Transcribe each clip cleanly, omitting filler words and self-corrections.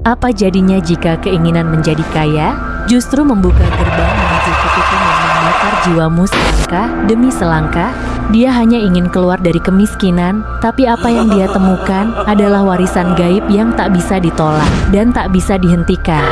Apa jadinya jika keinginan menjadi kaya justru membuka gerbang menuju kutukan yang membakar jiwamu selangkah demi selangkah? Dia hanya ingin keluar dari kemiskinan, tapi apa yang dia temukan adalah warisan gaib yang tak bisa ditolak dan tak bisa dihentikan.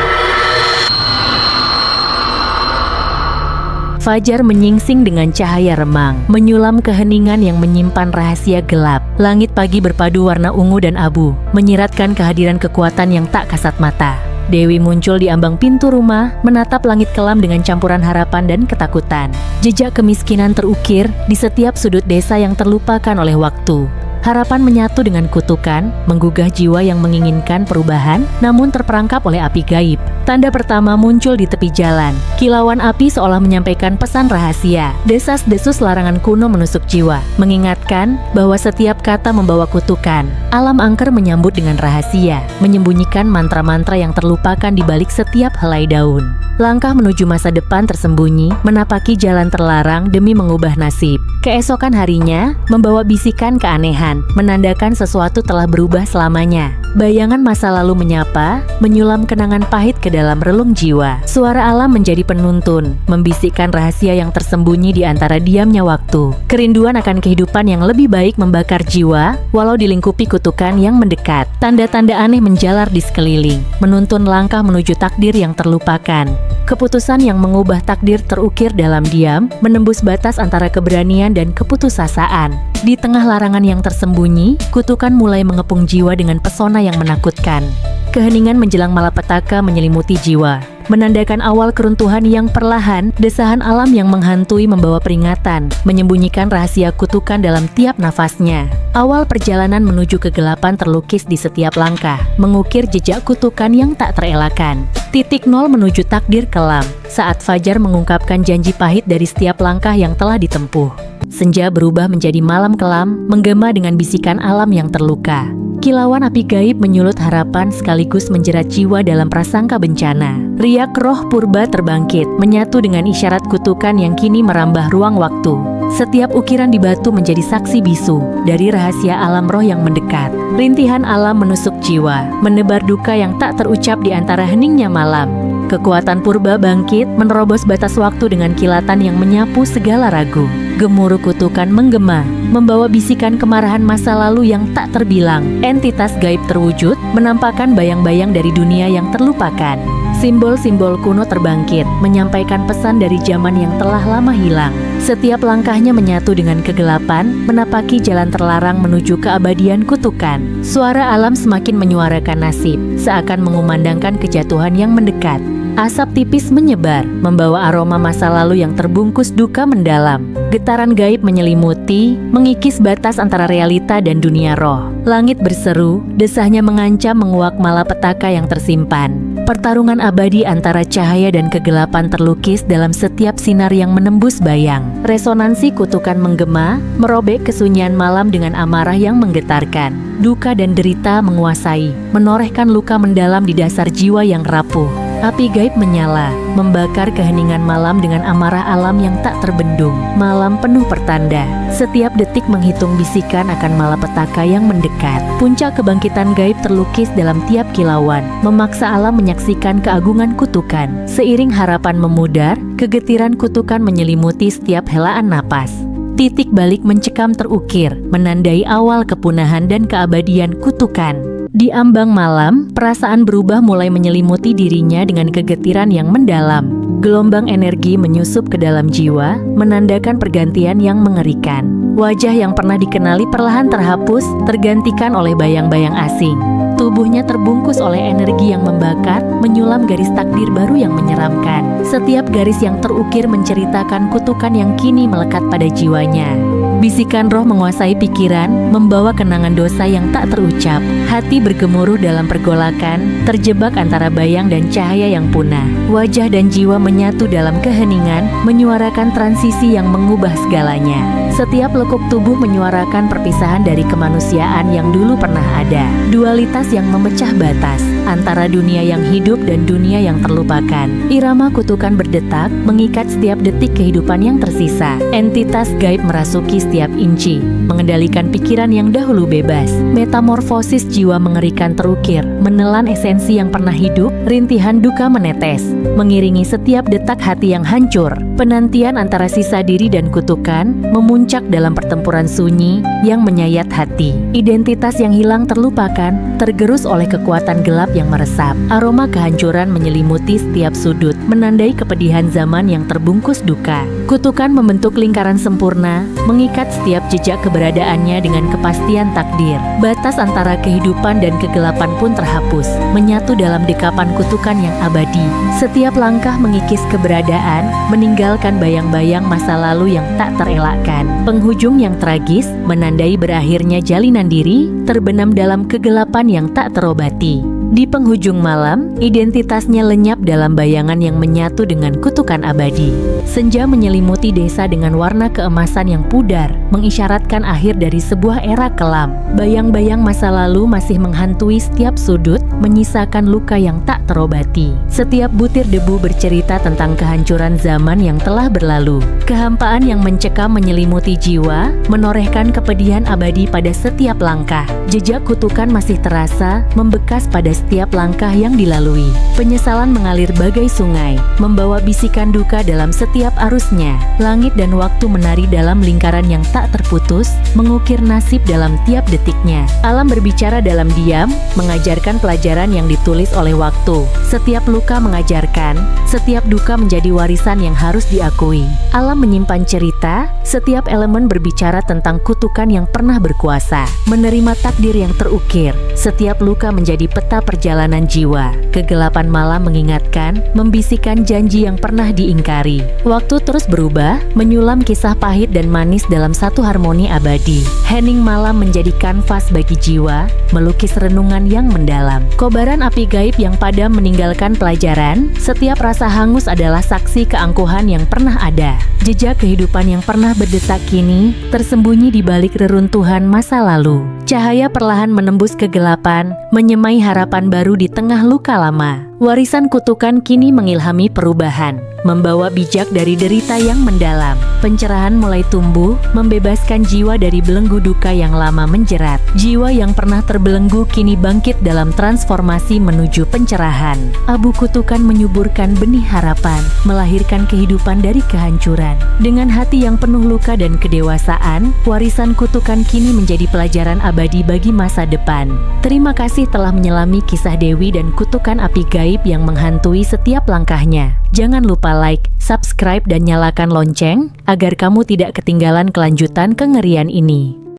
Fajar menyingsing dengan cahaya remang, menyulam keheningan yang menyimpan rahasia gelap. Langit pagi berpadu warna ungu dan abu, menyiratkan kehadiran kekuatan yang tak kasat mata. Dewi muncul di ambang pintu rumah, menatap langit kelam dengan campuran harapan dan ketakutan. Jejak kemiskinan terukir di setiap sudut desa yang terlupakan oleh waktu. Harapan menyatu dengan kutukan, menggugah jiwa yang menginginkan perubahan, namun terperangkap oleh api gaib. Tanda pertama muncul di tepi jalan. Kilauan api seolah menyampaikan pesan rahasia. Desas-desus larangan kuno menusuk jiwa, mengingatkan bahwa setiap kata membawa kutukan. Alam angker menyambut dengan rahasia, menyembunyikan mantra-mantra yang terlupakan di balik setiap helai daun. Langkah menuju masa depan tersembunyi, menapaki jalan terlarang demi mengubah nasib. Keesokan harinya, membawa bisikan keanehan, menandakan sesuatu telah berubah selamanya. Bayangan masa lalu menyapa, menyulam kenangan pahit ke dalam relung jiwa. Suara alam menjadi penuntun, membisikkan rahasia yang tersembunyi di antara diamnya waktu. Kerinduan akan kehidupan yang lebih baik membakar jiwa, walau dilingkupi kutukan yang mendekat. Tanda-tanda aneh menjalar di sekeliling, menuntun langkah menuju takdir yang terlupakan. Keputusan yang mengubah takdir terukir dalam diam, menembus batas antara keberanian dan keputusasaan. Di tengah larangan yang tersembunyi, kutukan mulai mengepung jiwa dengan pesona yang menakutkan. Keheningan menjelang malapetaka menyelimuti jiwa, menandakan awal keruntuhan yang perlahan. Desahan alam yang menghantui membawa peringatan, menyembunyikan rahasia kutukan dalam tiap nafasnya. Awal perjalanan menuju kegelapan terlukis di setiap langkah, mengukir jejak kutukan yang tak terelakkan. Titik nol menuju takdir kelam, saat Fajar mengungkapkan janji pahit dari setiap langkah yang telah ditempuh. Senja berubah menjadi malam kelam, menggema dengan bisikan alam yang terluka. Kilauan api gaib menyulut harapan sekaligus menjerat jiwa dalam prasangka bencana. Riak roh purba terbangkit, menyatu dengan isyarat kutukan yang kini merambah ruang waktu. Setiap ukiran di batu menjadi saksi bisu dari rahasia alam roh yang mendekat. Rintihan alam menusuk jiwa, menebar duka yang tak terucap di antara heningnya malam. Kekuatan purba bangkit, menerobos batas waktu dengan kilatan yang menyapu segala ragu. Gemuruh kutukan menggema, membawa bisikan kemarahan masa lalu yang tak terbilang. Entitas gaib terwujud, menampakkan bayang-bayang dari dunia yang terlupakan. Simbol-simbol kuno terbangkit, menyampaikan pesan dari zaman yang telah lama hilang. Setiap langkahnya menyatu dengan kegelapan, menapaki jalan terlarang menuju keabadian kutukan. Suara alam semakin menyuarakan nasib, seakan mengumandangkan kejatuhan yang mendekat. Asap tipis menyebar, membawa aroma masa lalu yang terbungkus duka mendalam. Getaran gaib menyelimuti, mengikis batas antara realita dan dunia roh. Langit berseru, desahnya mengancam menguak malapetaka yang tersimpan. Pertarungan abadi antara cahaya dan kegelapan terlukis dalam setiap sinar yang menembus bayang. Resonansi kutukan menggema, merobek kesunyian malam dengan amarah yang menggetarkan. Duka dan derita menguasai, menorehkan luka mendalam di dasar jiwa yang rapuh. Api gaib menyala, membakar keheningan malam dengan amarah alam yang tak terbendung. Malam penuh pertanda, setiap detik menghitung bisikan akan malapetaka yang mendekat. Puncak kebangkitan gaib terlukis dalam tiap kilauan, memaksa alam menyaksikan keagungan kutukan. Seiring harapan memudar, kegetiran kutukan menyelimuti setiap helaan napas. Titik balik mencekam terukir, menandai awal kepunahan dan keabadian kutukan. Di ambang malam, perasaan berubah mulai menyelimuti dirinya dengan kegetiran yang mendalam. Gelombang energi menyusup ke dalam jiwa, menandakan pergantian yang mengerikan. Wajah yang pernah dikenali perlahan terhapus, tergantikan oleh bayang-bayang asing. Tubuhnya terbungkus oleh energi yang membakar, menyulam garis takdir baru yang menyeramkan. Setiap garis yang terukir menceritakan kutukan yang kini melekat pada jiwanya. Bisikan roh menguasai pikiran, membawa kenangan dosa yang tak terucap. Hati bergemuruh dalam pergolakan, terjebak antara bayang dan cahaya yang punah. Wajah dan jiwa menyatu dalam keheningan, menyuarakan transisi yang mengubah segalanya. Setiap lekuk tubuh menyuarakan perpisahan dari kemanusiaan yang dulu pernah ada. Dualitas yang memecah batas antara dunia yang hidup dan dunia yang terlupakan. Irama kutukan berdetak, mengikat setiap detik kehidupan yang tersisa. Entitas gaib merasuki setiap inci, mengendalikan pikiran yang dahulu bebas. Metamorfosis jiwa mengerikan terukir, menelan esensi yang pernah hidup, rintihan duka menetes, mengiringi setiap detak hati yang hancur. Penantian antara sisa diri dan kutukan memuncak dalam pertempuran sunyi yang menyayat hati. Identitas yang hilang terlupakan, tergerus oleh kekuatan gelap yang meresap. Aroma kehancuran menyelimuti setiap sudut, menandai kepedihan zaman yang terbungkus duka. Kutukan membentuk lingkaran sempurna, mengikat setiap jejak keberadaannya dengan kepastian takdir. Batas antara kehidupan dan kegelapan pun terhapus, menyatu dalam dekapan kutukan yang abadi. Setiap langkah mengikis keberadaan, meninggalkan bayang-bayang masa lalu yang tak terelakkan. Penghujung yang tragis, menandai berakhirnya jalinan diri, terbenam dalam kegelapan yang tak terobati. Di penghujung malam, identitasnya lenyap dalam bayangan yang menyatu dengan kutukan abadi. Senja menyelimuti desa dengan warna keemasan yang pudar, mengisyaratkan akhir dari sebuah era kelam. Bayang-bayang masa lalu masih menghantui setiap sudut, menyisakan luka yang tak terobati. Setiap butir debu bercerita tentang kehancuran zaman yang telah berlalu. Kehampaan yang mencekam menyelimuti jiwa, menorehkan kepedihan abadi pada setiap langkah. Jejak kutukan masih terasa, membekas pada setiap langkah yang dilalui. Penyesalan mengalir bagai sungai, membawa bisikan duka dalam setiap arusnya. Langit dan waktu menari dalam lingkaran yang tak terputus, mengukir nasib dalam tiap detiknya. Alam berbicara dalam diam, mengajarkan pelajaran yang ditulis oleh waktu. Setiap luka mengajarkan, setiap duka menjadi warisan yang harus diakui. Alam menyimpan cerita, setiap elemen berbicara tentang kutukan yang pernah berkuasa. Menerima takdir yang terukir, setiap luka menjadi peta perjalanan jiwa. Kegelapan malam mengingatkan, membisikkan janji yang pernah diingkari. Waktu terus berubah, menyulam kisah pahit dan manis dalam satu harmoni abadi. Hening malam menjadi kanvas bagi jiwa, melukis renungan yang mendalam. Kobaran api gaib yang padam meninggalkan pelajaran, setiap rasa hangus adalah saksi keangkuhan yang pernah ada. Jejak kehidupan yang pernah berdetak kini, tersembunyi di balik reruntuhan masa lalu. Cahaya perlahan menembus kegelapan, menyemai harapan baru di tengah luka lama. Warisan kutukan kini mengilhami perubahan, membawa bijak dari derita yang mendalam. Pencerahan mulai tumbuh, membebaskan jiwa dari belenggu duka yang lama menjerat. Jiwa yang pernah terbelenggu kini bangkit dalam transformasi menuju pencerahan. Abu kutukan menyuburkan benih harapan, melahirkan kehidupan dari kehancuran. Dengan hati yang penuh luka dan kedewasaan, warisan kutukan kini menjadi pelajaran abadi bagi masa depan. Terima kasih telah menyelami kisah Dewi dan kutukan api gaib yang menghantui setiap langkahnya. Jangan lupa like, subscribe dan nyalakan lonceng agar kamu tidak ketinggalan kelanjutan kengerian ini.